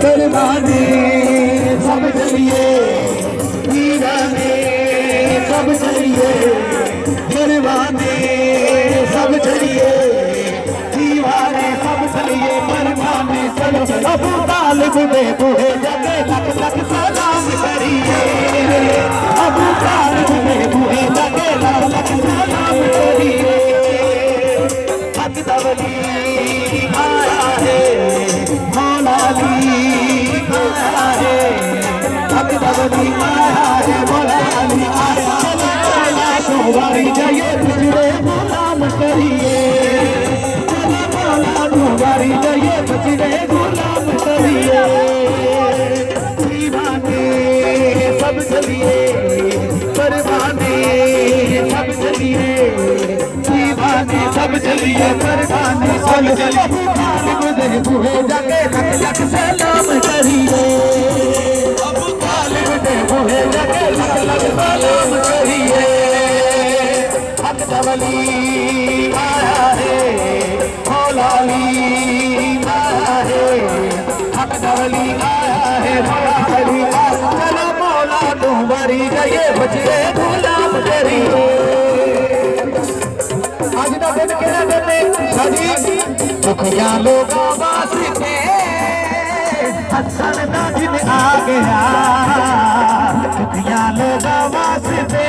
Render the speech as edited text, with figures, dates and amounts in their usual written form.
परवाने सब चलिए दीवाने सब चलिए परवाने सब चलिए दीवाने सब चलिए परवाने सब अबू तालिब दे बूढ़े जगे लख लख सलाम करिए अबू तालिब दे बूढ़े जगे लख लख सलाम करिए हक दवली आया है मौला अली आया है हक दवली आया है मौला अली आया है तुम्हारी जाइए पिछड़े गुलाम करिए मौला तुम्हारी जाइए पिछड़े गुलाम करिए दीवाने सब चलिए परवाने सब चलिए दीवाने सब चलिए परवाने सब चलिए बूढ़े जाके लख लख सलाम करिए अबू तालिब दे बूढ़े जाके लख लख सलाम करिए हक दवली आया है मौला अली आया है हक दवली आया है मौला अली चलो मौला तुम्हारी गए बचड़े गुलाम करिए आज का दिन केड़ा दिन सजी दुखिया लोगों वास्ते हसन दा दिन आ गया दुखिया लोगों वास्ते